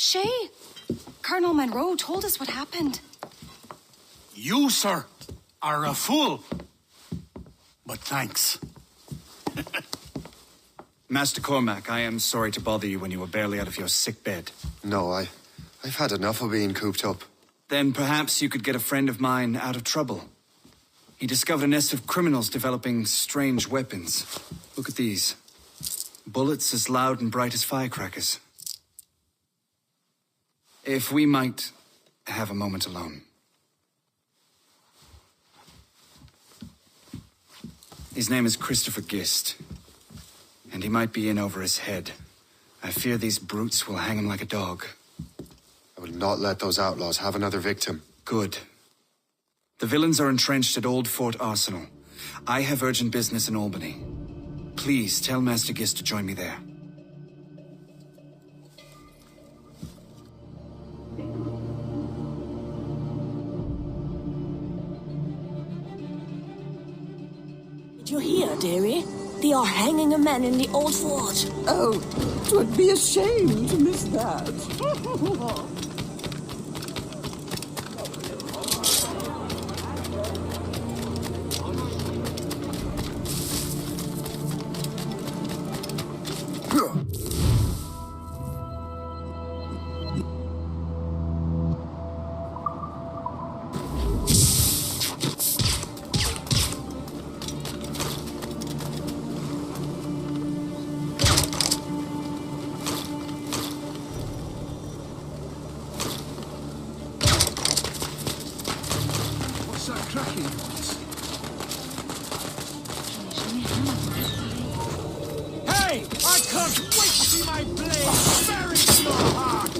Shay, Colonel Monroe told us what happened. You, sir, are a fool. But thanks. Master Cormac, I am sorry to bother you when you were barely out of your sick bed. No, I've had enough of being cooped up. Then perhaps you could get a friend of mine out of trouble. He discovered a nest of criminals developing strange weapons. Look at these. Bullets as loud and bright as firecrackers. If we might have a moment alone. His name is Christopher Gist. And he might be in over his head. I fear these brutes will hang him like a dog. I will not let those outlaws have another victim. Good. The villains are entrenched at Old Fort Arsenal. I have urgent business in Albany. Please tell Master Gist to join me there. Did you hear, dearie? They are hanging a man in the old fort. Oh, 'twould be a shame to miss that. Hey! I can't wait to see my blade buried in your heart!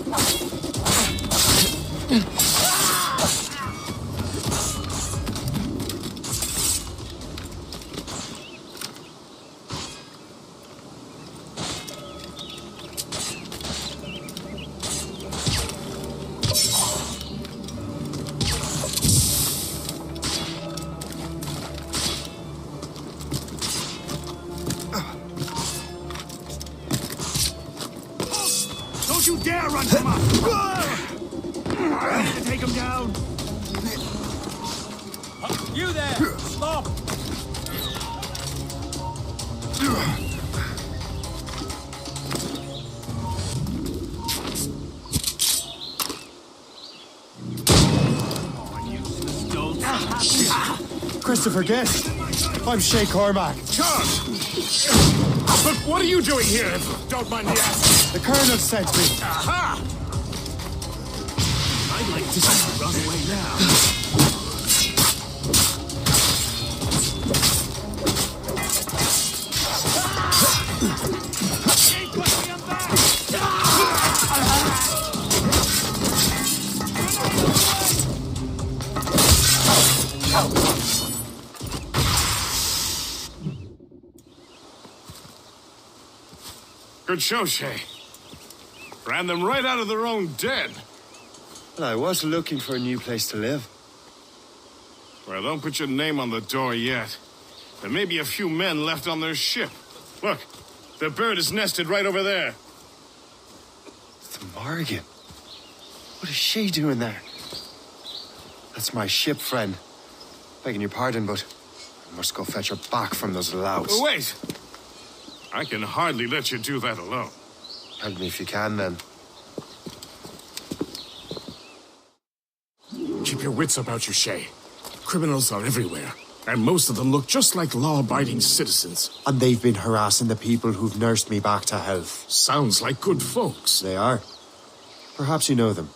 Don't you dare run from us! I need to take him down! You there! Stop! Christopher Gist. I'm Shay Cormac. Charge! But what are you doing here, if don't mind me asking? The Colonel sent me. Aha! I'd like to see you run away now. Hey, put me on back! Good show, Shay. Ran them right out of their own den. Well, I was looking for a new place to live. Well, don't put your name on the door yet. There may be a few men left on their ship. Look, the bird is nested right over there. The Morrigan. What is she doing there? That's my ship, friend. Begging your pardon, but I must go fetch her back from those louts. Wait! I can hardly let you do that alone. Help me if you can, then. Keep your wits about you, Shay. Criminals are everywhere, and most of them look just like law-abiding citizens. And they've been harassing the people who've nursed me back to health. Sounds like good folks. They are. Perhaps you know them.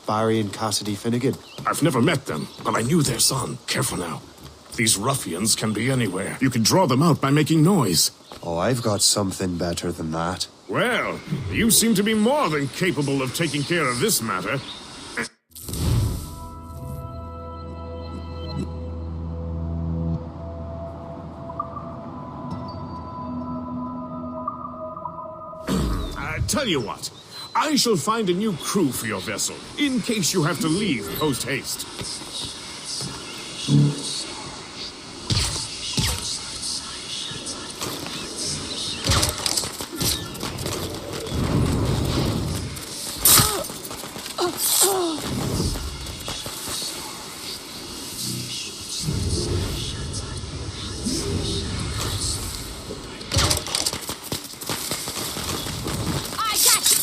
Barry and Cassidy Finnegan. I've never met them, but I knew their son. Careful now. These ruffians can be anywhere. You can draw them out by making noise. Oh, I've got something better than that. Well, you seem to be more than capable of taking care of this matter. Tell you what, I shall find a new crew for your vessel, in case you have to leave post-haste. I got you!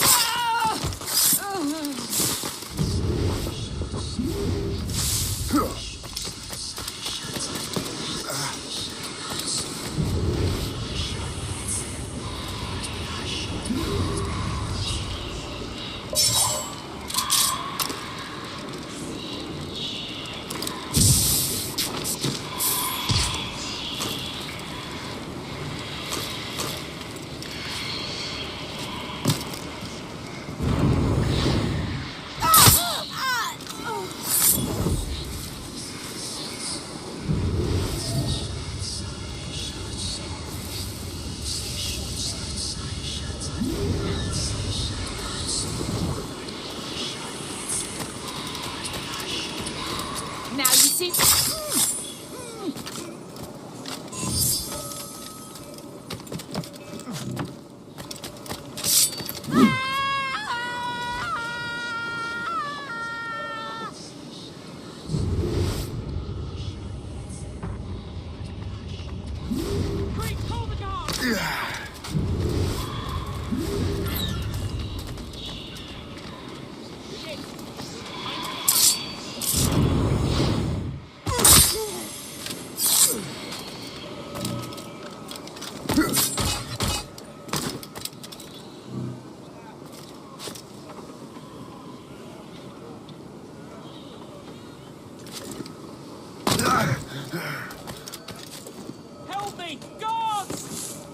Now you see. Help me! Guards!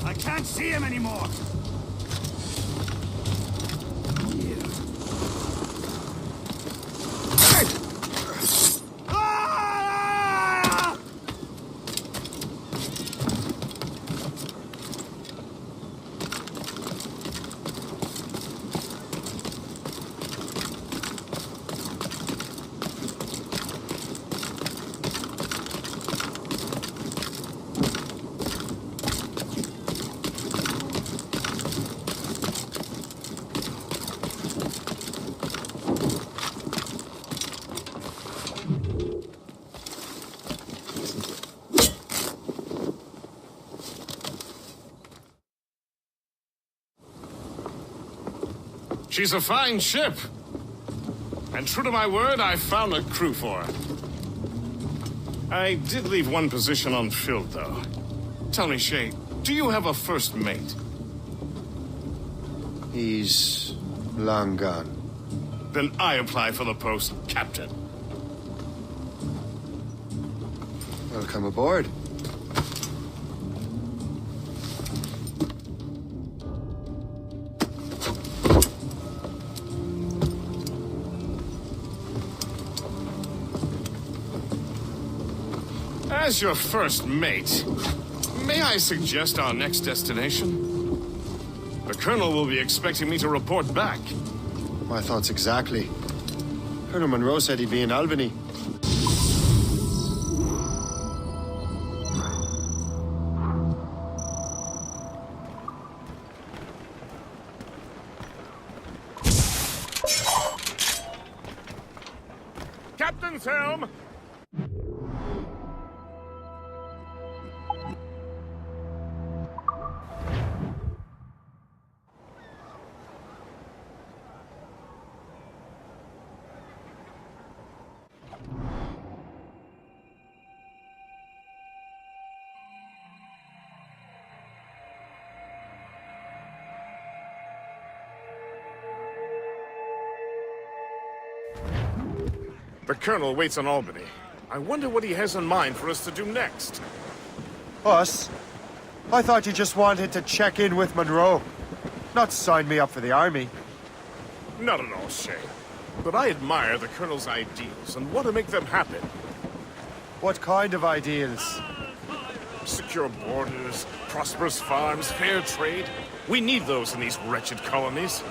I can't see him anymore! She's a fine ship. And true to my word, I found a crew for her. I did leave one position unfilled, though. Tell me, Shay, do you have a first mate? He's long gone. Then I apply for the post, Captain. Welcome aboard. As your first mate, may I suggest our next destination? The Colonel will be expecting me to report back. My thoughts exactly. Colonel Monroe said he'd be in Albany. Captain's helm! The Colonel waits on Albany. I wonder what he has in mind for us to do next. Us? I thought you just wanted to check in with Monroe. Not sign me up for the army. Not at all, Shay. But I admire the Colonel's ideals and want to make them happen. What kind of ideals? Secure borders, prosperous farms, fair trade. We need those in these wretched colonies.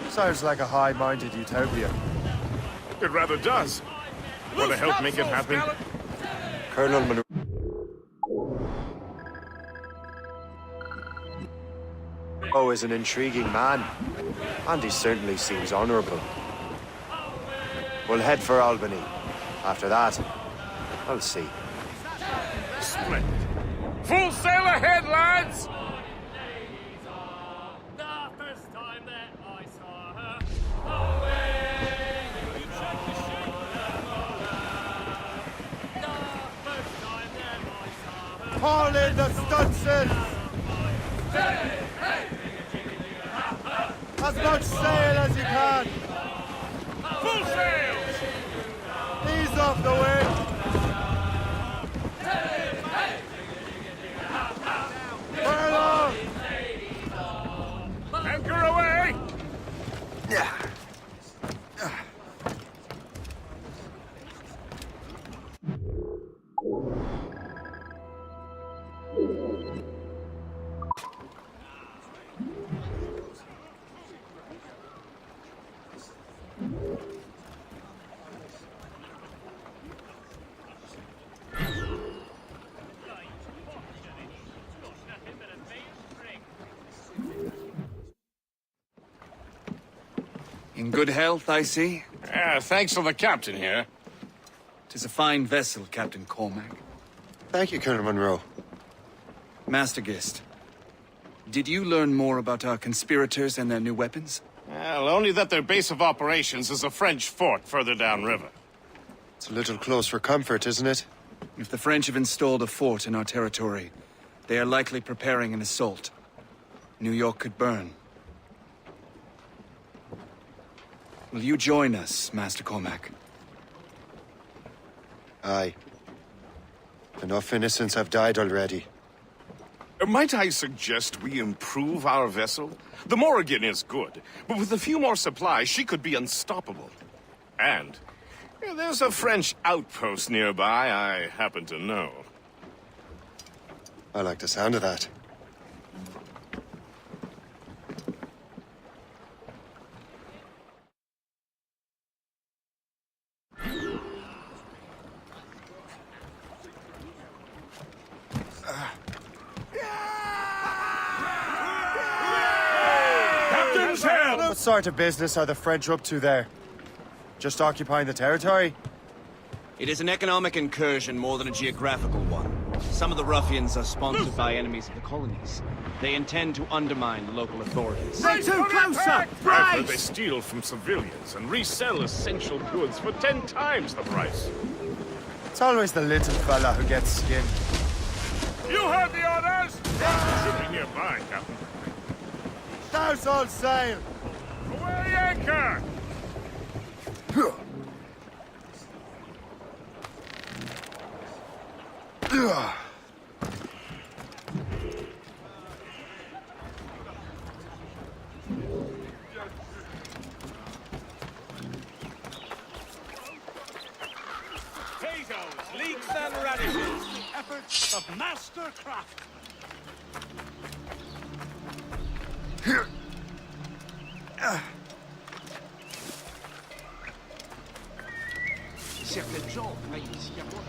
Sounds like a high-minded utopia. It rather does. Want to help make it happen? Colonel Monroe. Oh, is an intriguing man. And he certainly seems honorable. We'll head for Albany. After that, I'll see. Splendid. Full sail ahead, lads! Haul in the stunsails! As much sail as you can! Full sails! Ease off the wind! Furlong! Anchor away! In good health, I see. Thanks to the captain here. 'Tis a fine vessel, Captain Cormac. Thank you, Colonel Monroe. Master Gist, did you learn more about our conspirators and their new weapons? Well, only that their base of operations is a French fort further downriver. It's a little close for comfort, isn't it? If the French have installed a fort in our territory, they are likely preparing an assault. New York could burn. Will you join us, Master Cormac? Aye. Enough innocents have died already. Might I suggest we improve our vessel? The Morrigan is good, but with a few more supplies, she could be unstoppable. And there's a French outpost nearby I happen to know. I like the sound of that. Captain's helm! What sort of business are the French up to there? Just occupying the territory? It is an economic incursion more than a geographical one. Some of the ruffians are sponsored by enemies of the colonies. They intend to undermine the local authorities. They're too closer! After they Brace! steal from civilians and resell essential goods for 10 times the price. It's always the little fella who gets skinned. You heard the orders! Should be nearby, Captain. Stars all sail! Away anchor! Potatoes, leeks, and radishes. The efforts of Master Craft. Certaines gens travaillent ici à moi.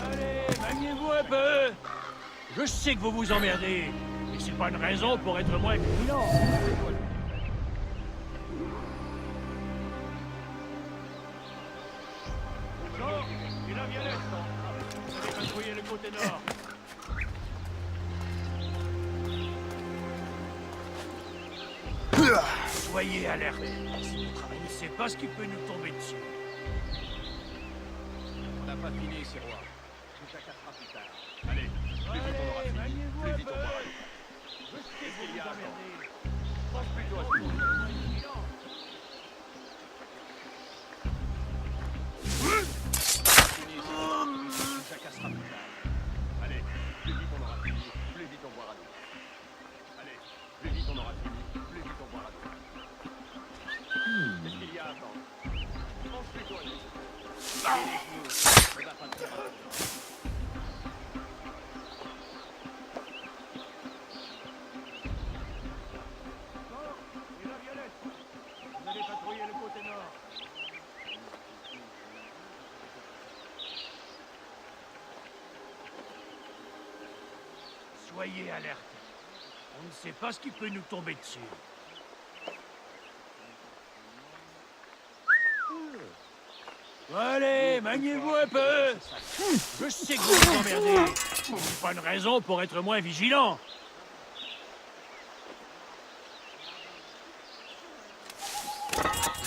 Allez, maniez-vous un peu. Je sais que vous vous emmerdez, mais c'est pas une raison pour être moins vigilant. Jean et la Violette, vous allez patrouiller le côté nord. Soyez alerte. On ne sait pas ce qui peut nous tomber dessus. On n'a pas fini, ces rois. Tout ça cassera plus tard. Allez, maniez-vous un peu. Je sais que vous vous emmerdez. Pense plutôt à tout. Ça cassera plus tard. Allez, plus vite on aura fini, plus vite on boira d'eau. Allez, plus vite on aura fini, plus vite on boira d'eau. Qu'est-ce qu'il y a à attendre? Pense plutôt à nous. On n'a pas de faire attention. Et la Violette, vous allez patrouiller le côté nord. Soyez alerte. On ne sait pas ce qui peut nous tomber dessus. Allez, maniez-vous un peu. Je sais que vous vous emmerdez. C'est pas une raison pour être moins vigilant.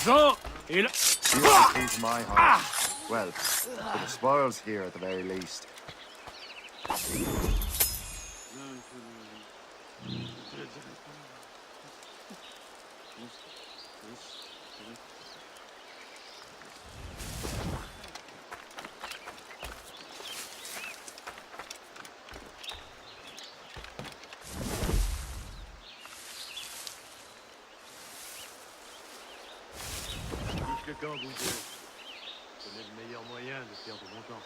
Jean et la... You want to cling to my heart? Well, for the spoils here at the very least. Le camp, vous deux. Je connais le meilleur moyen de perdre mon temps.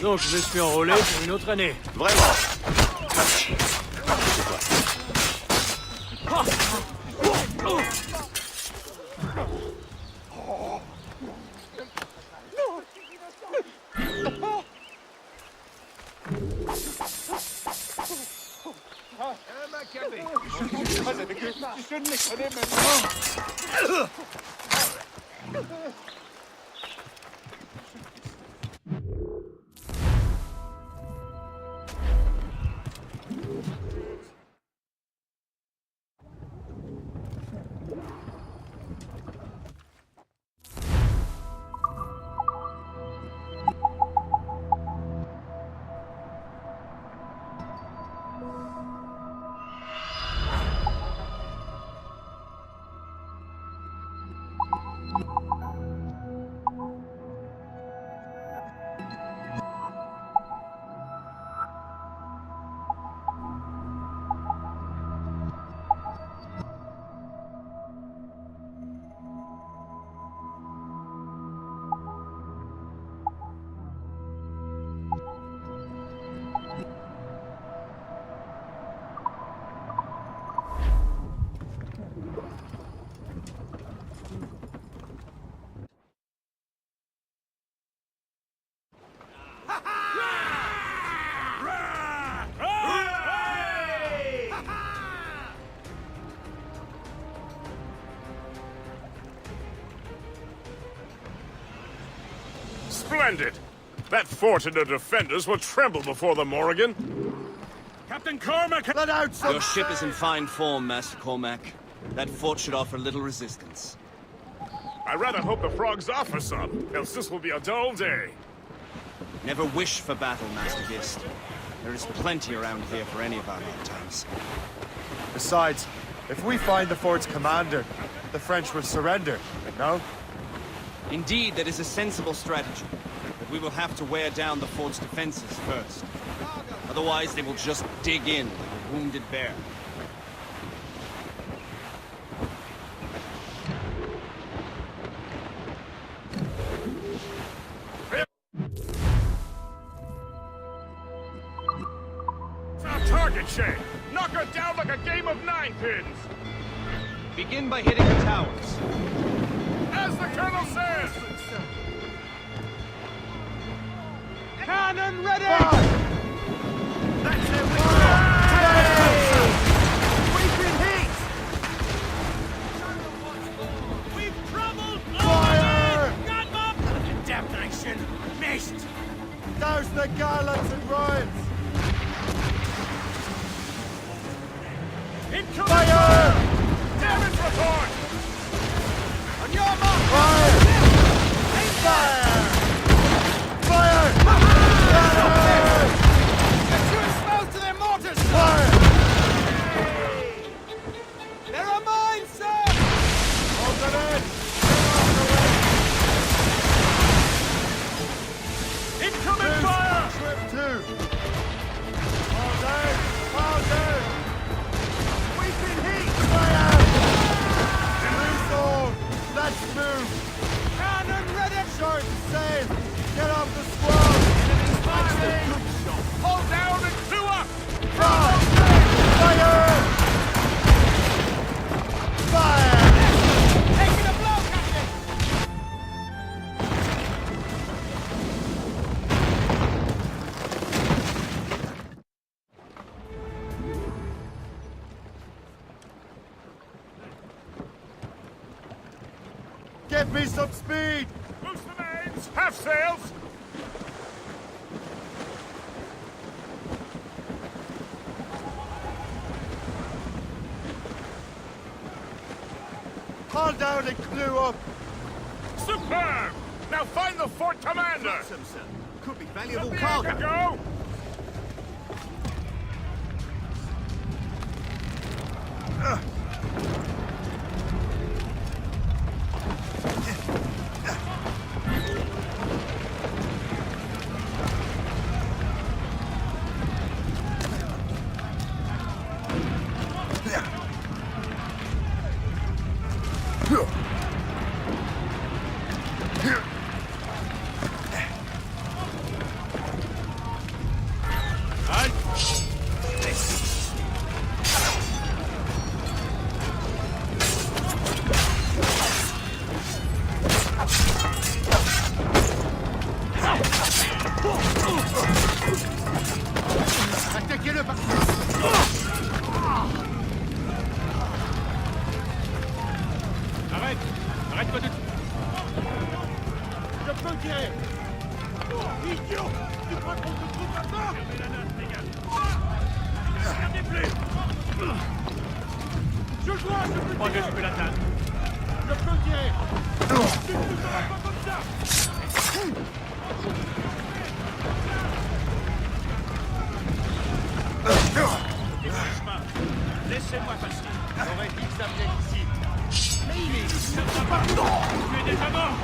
Donc je me suis enrôlé pour une autre année. Vraiment? Splendid! That fort and the defenders will tremble before the Morrigan. Captain Cormac, let out some... Your ship is in fine form, Master Cormac. That fort should offer little resistance. I rather hope the frogs offer some, else this will be a dull day. Never wish for battle, Master Gist. There is plenty around here for any of our lifetimes. Besides, if we find the fort's commander, the French will surrender, no? Indeed, that is a sensible strategy. But we will have to wear down the fort's defenses first. Otherwise, they will just dig in like a wounded bear. It's our target, Shay! Knock her down like a game of ninepins! Begin by hitting the towers. As the Colonel says! Cannon ready! That's it! We've been hit! We've troubled! Fire! Got up! Damnation! Missed! Douse the gallants and royals! Incoming! Fire! Damage report! On your mark! Fire! Fire! Fire! Fire! Get you exposed to their mortars! Fire! There are mines, sir! Open it! Incoming fire! Trip 2! All down! All down! We've been hit! Fire! Loose all! Let's move! Cannon ready! Short sail! Get off the squall! Enemy's firing! Hold down and clew up! Fire! Fire! Fire! Taking a blow, Captain! Give me some speed! Loose the mains! Half sails! Haul down and clew up! Superb! Now find the fort commander! Could be valuable Let cargo. the anchor go! Arrête! Arrête-toi de... Je peux tirer! Oh, idiot! Tu crois qu'on te trouve maintenant? Regardez plus! Je le vois, je peux tirer! Moi, je peux l'atteindre. Je peux tirer! Tu ne feras pas comme ça! Laissez-moi passer. J'aurais dit que ça venait d'ici. Mais il est... Ça ne va pas... Tu es déjà mort.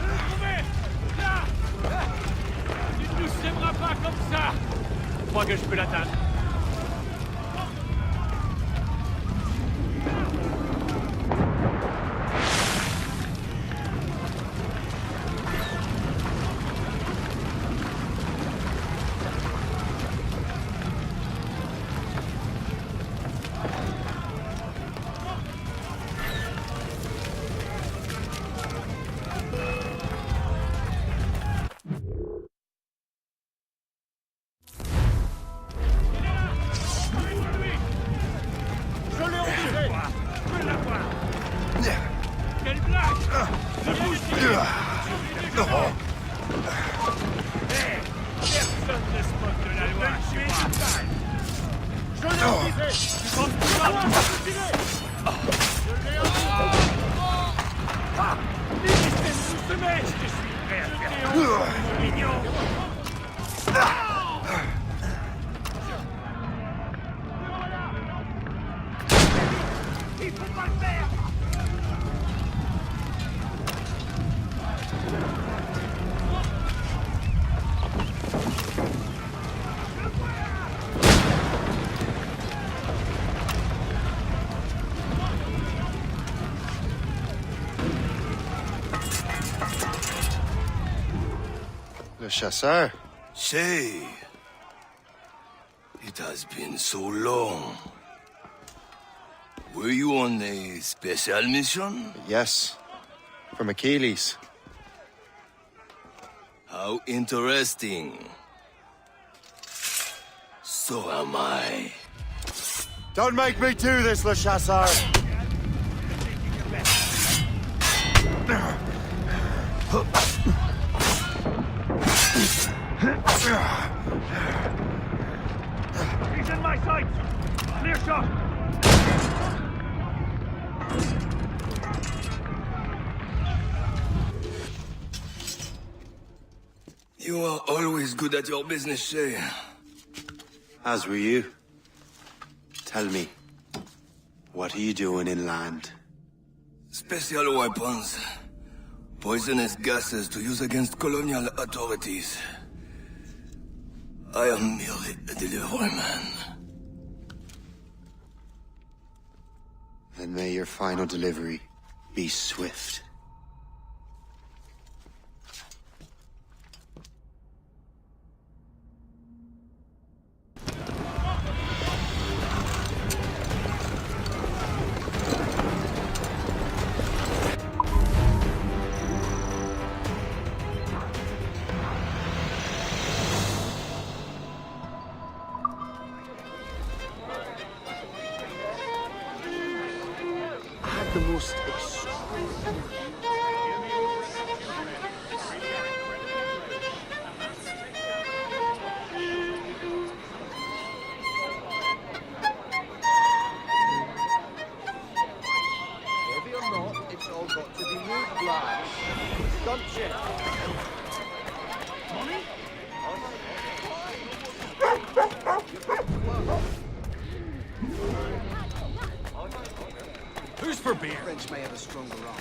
Retrouvez. Là. Tu ne nous sèmeras pas comme ça. Je crois que je peux l'atteindre. Personne ne se moque de la loi, chez moi. Je l'ai brisé. Tu penses pouvoir me tirer? Je l'ai Ministère sous semelle. Je suis prêt à faire mignon. Il faut pas le faire. Le chasseur? Say, it has been so long. Were you on a special mission? Yes. From Achilles. How interesting. So am I. Don't make me do this, Le Chasseur! He's in my sights. Clear shot. You are always good at your business, Shay. As were you. Tell me, what are you doing inland? Special weapons. Poisonous gases to use against colonial authorities. I am merely a delivery man. Then may your final delivery be swift. The most Heavy or not, it's all got to be moved, lads. Stunt check. Who's for beer? French may have a stronger arm.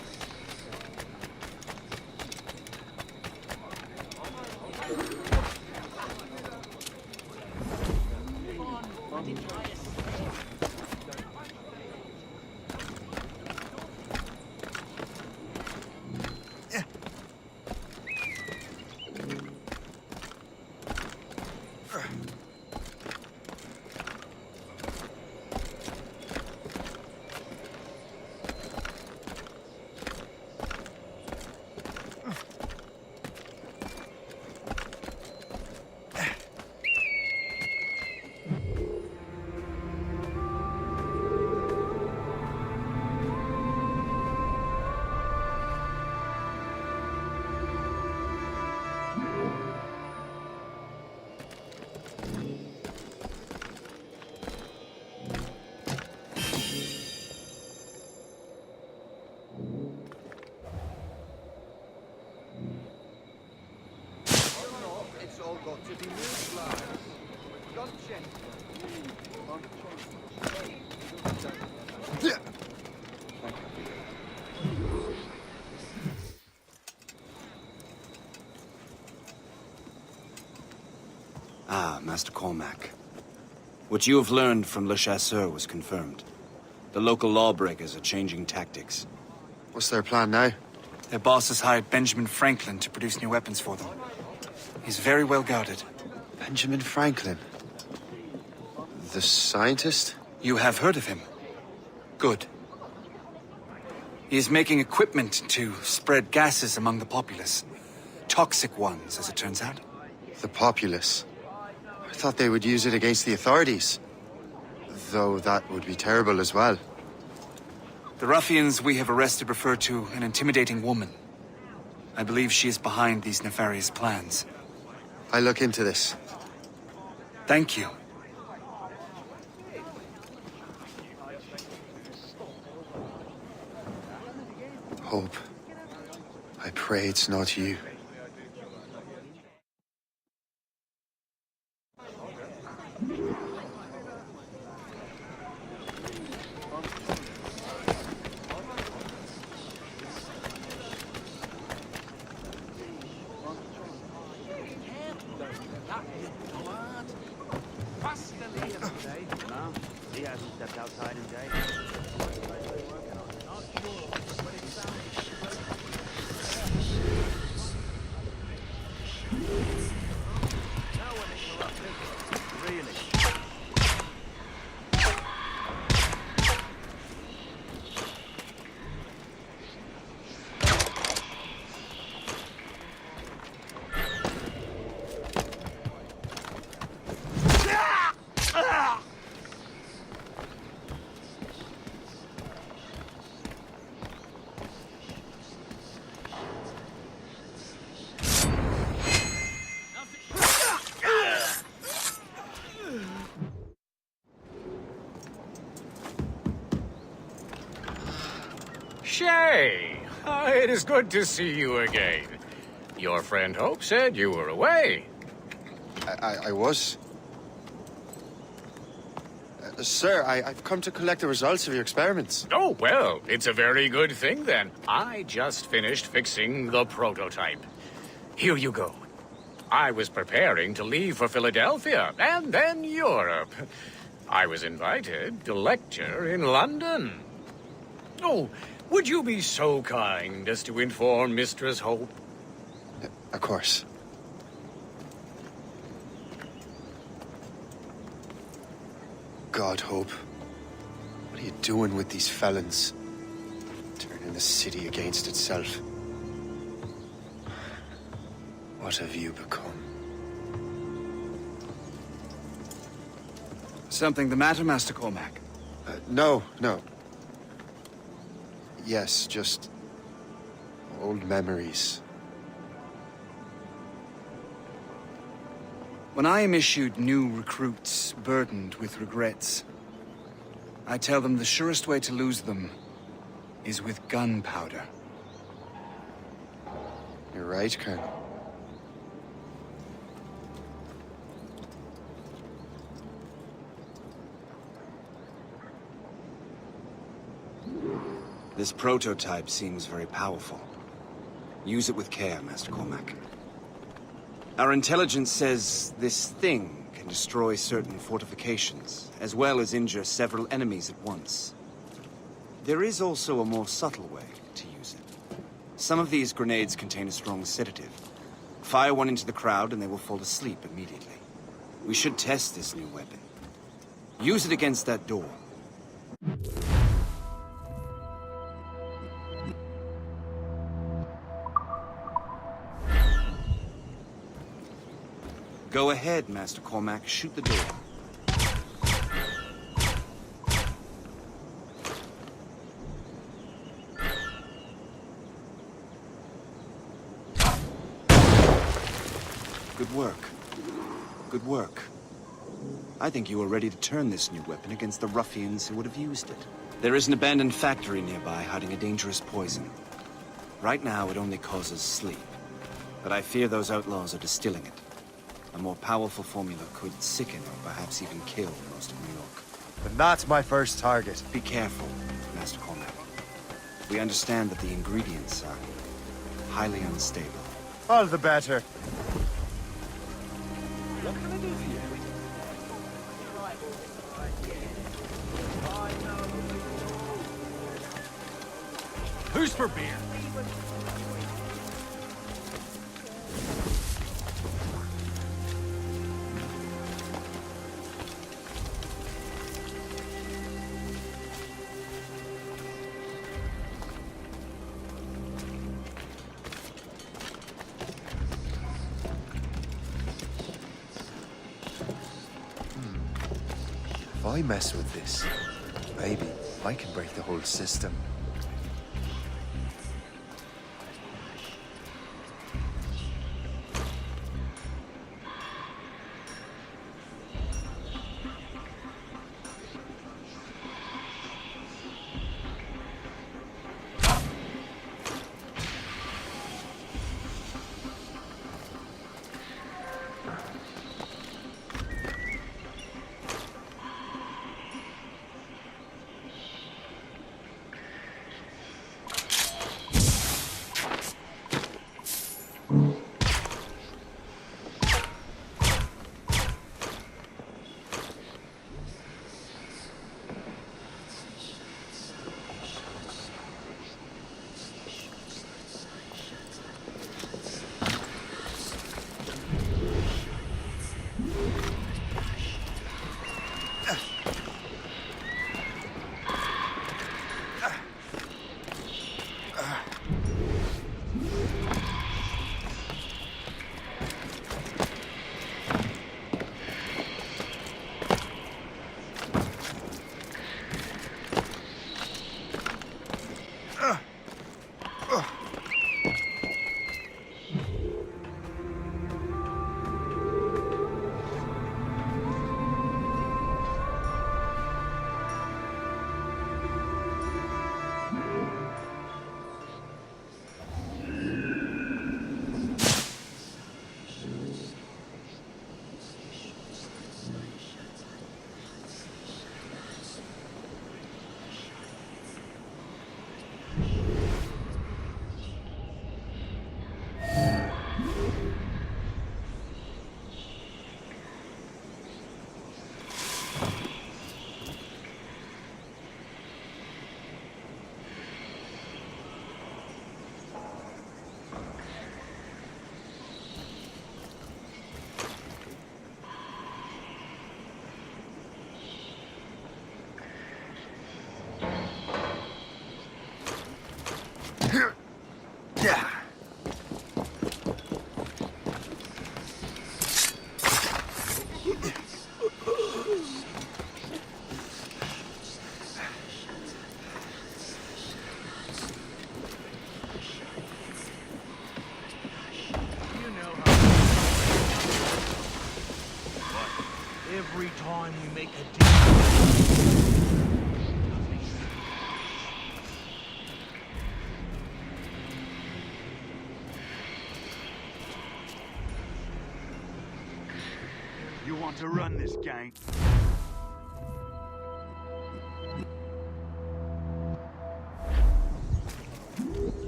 It's all got to be moved, lads. Stunt check. Ah, Master Cormac. What you have learned from Le Chasseur was confirmed. The local lawbreakers are changing tactics. What's their plan now? Their boss has hired Benjamin Franklin to produce new weapons for them. He's very well guarded. Benjamin Franklin? The scientist? You have heard of him? Good. He is making equipment to spread gases among the populace. Toxic ones, as it turns out. The populace? I thought they would use it against the authorities. Though that would be terrible as well. The ruffians we have arrested refer to an intimidating woman. I believe she is behind these nefarious plans. I'll look into this. Thank you. Hope. I pray it's not you. He hasn't stepped outside in days. Shay! It is good to see you again. Your friend Hope said you were away. I was. Sir, I've come to collect the results of your experiments. Oh, well, it's a very good thing then. I just finished fixing the prototype. Here you go. I was preparing to leave for Philadelphia and then Europe. I was invited to lecture in London. Oh, would you be so kind as to inform Mistress Hope? Of course. God, Hope. What are you doing with these felons? Turning the city against itself. What have you become? Something the matter, Master Cormac? No. Yes, just old memories. When I am issued new recruits burdened with regrets, I tell them the surest way to lose them is with gunpowder. You're right, Colonel. This prototype seems very powerful. Use it with care, Master Cormac. Our intelligence says this thing can destroy certain fortifications, as well as injure several enemies at once. There is also a more subtle way to use it. Some of these grenades contain a strong sedative. Fire one into the crowd and they will fall asleep immediately. We should test this new weapon. Use it against that door. Go ahead, Master Cormac. Shoot the door. Good work. Good work. I think you are ready to turn this new weapon against the ruffians who would have used it. There is an abandoned factory nearby hiding a dangerous poison. Right now, it only causes sleep. But I fear those outlaws are distilling it. A more powerful formula could sicken or perhaps even kill most of New York. But that's my first target. Be careful, Master Cormac. We understand that the ingredients are highly unstable. All the better. What can I do for you? Who's for beer? If I mess with this, maybe I can break the whole system. Every time we make a deal... You want to run this gang?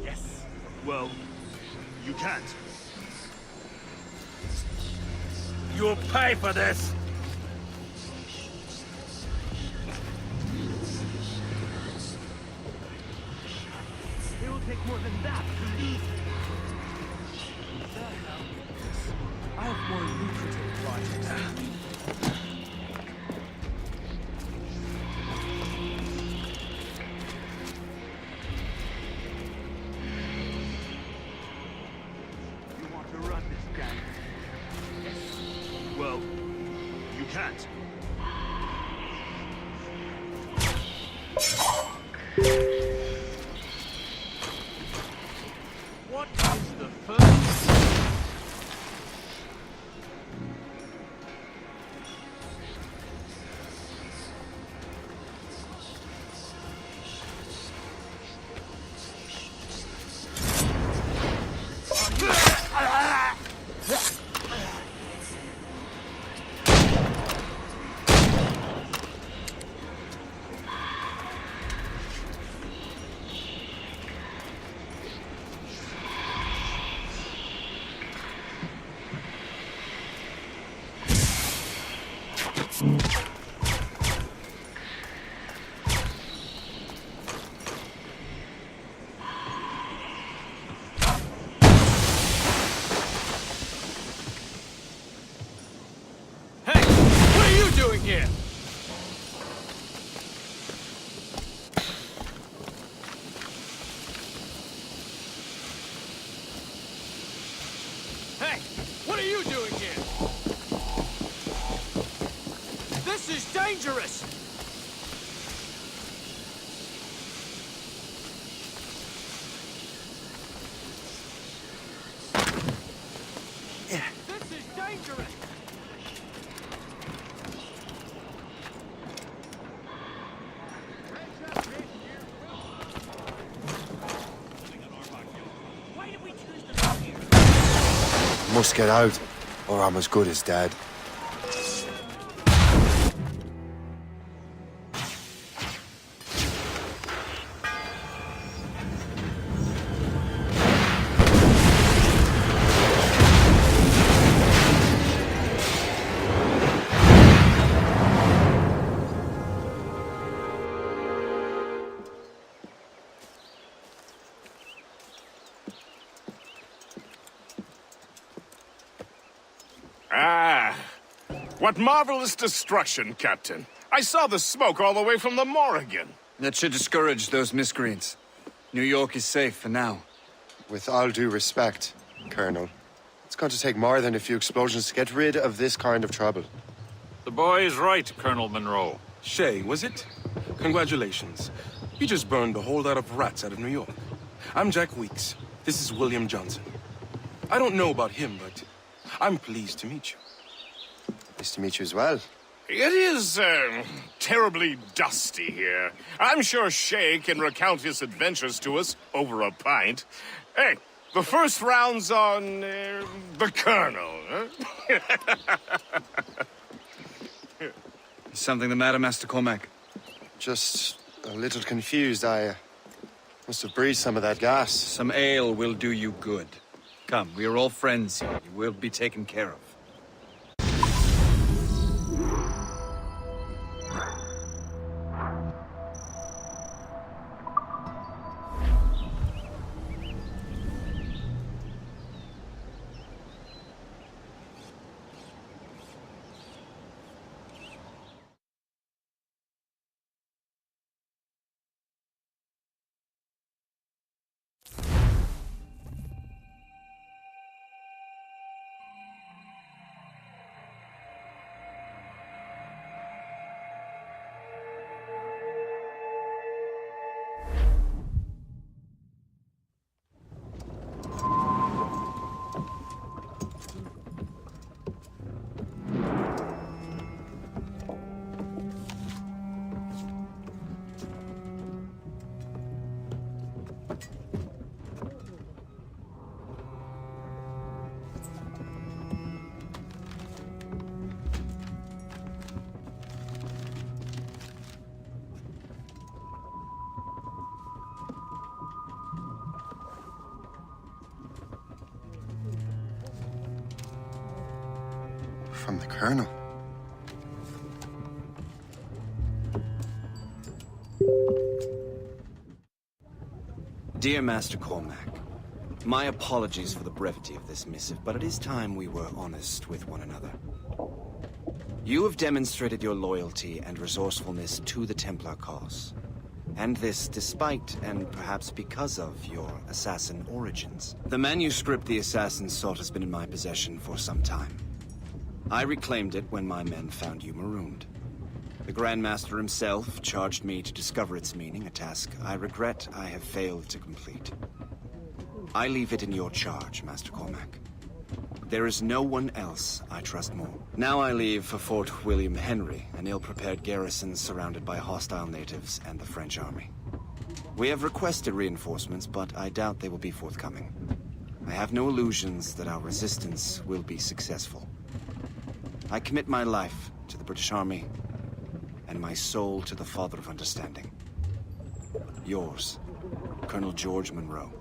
Yes. Well, you can't. You'll pay for this! It will take more than that to leave. I have more lucrative projects. You want to run this gang? Yes. Well, you can't. What is the first? Here. Hey, what are you doing here? This is dangerous! This is dangerous! Must get out, or I'm as good as dead. Ah, what marvelous destruction, Captain. I saw the smoke all the way from the Morrigan. That should discourage those miscreants. New York is safe for now. With all due respect, Colonel, it's going to take more than a few explosions to get rid of this kind of trouble. The boy is right, Colonel Monroe. Shay, was it? Congratulations. You just burned a whole lot of rats out of New York. I'm Jack Weeks. This is William Johnson. I don't know about him, but I'm pleased to meet you. Nice to meet you as well. It is, terribly dusty here. I'm sure Shay can recount his adventures to us over a pint. Hey, the first round's on, the Colonel, huh? Is something the matter, Master Cormac? Just a little confused. I must have breathed some of that gas. Some ale will do you good. Come, we are all friends here. You will be taken care of. from the Colonel. Dear Master Cormac, my apologies for the brevity of this missive, but it is time we were honest with one another. You have demonstrated your loyalty and resourcefulness to the Templar cause. And this despite, and perhaps because of, your assassin origins. The manuscript the assassin sought has been in my possession for some time. I reclaimed it when my men found you marooned. The Grand Master himself charged me to discover its meaning, a task I regret I have failed to complete. I leave it in your charge, Master Cormac. There is no one else I trust more. Now I leave for Fort William Henry, an ill-prepared garrison surrounded by hostile natives and the French army. We have requested reinforcements, but I doubt they will be forthcoming. I have no illusions that our resistance will be successful. I commit my life to the British Army, and my soul to the Father of Understanding. Yours, Colonel George Monroe.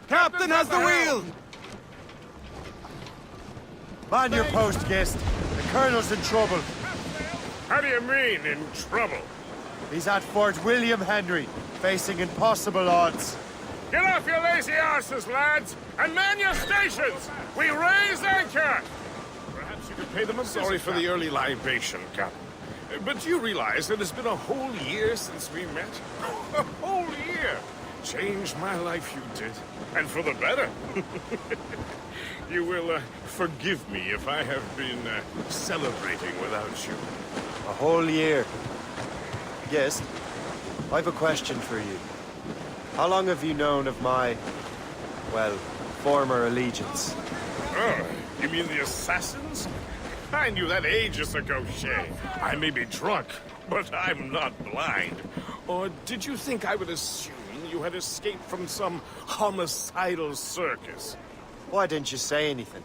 Captain has the wheel! Man your post, Gist. The Colonel's in trouble. How do you mean, in trouble? He's at Fort William Henry, facing impossible odds. Get off your lazy arses, lads, and man your stations! We raise anchor! Perhaps you could pay them a Sorry for the early libation, Captain. But you realize that it's been a whole year since we met? A whole year! Changed my life, you did. And for the better. You will forgive me if I have been celebrating without you. A whole year. Yes, I've a question for you. How long have you known of my, well, former allegiance? Oh, you mean the assassins? I knew that ages ago, Shay. I may be drunk, but I'm not blind. Or did you think I would assume you had escaped from some homicidal circus? Why didn't you say anything?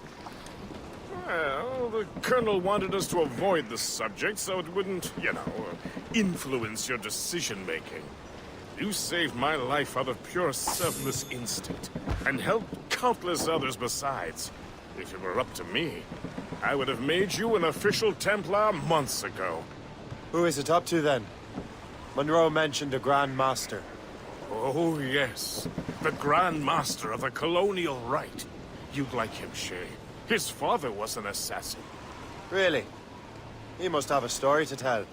Well, the Colonel wanted us to avoid the subject so it wouldn't, you know, influence your decision-making. You saved my life out of pure selfless instinct, and helped countless others besides. If it were up to me, I would have made you an official Templar months ago. Who is it up to, then? Monroe mentioned a Grand Master. Oh, yes. The Grand Master of the Colonial Rite. You'd like him, Shay. His father was an assassin. Really? He must have a story to tell.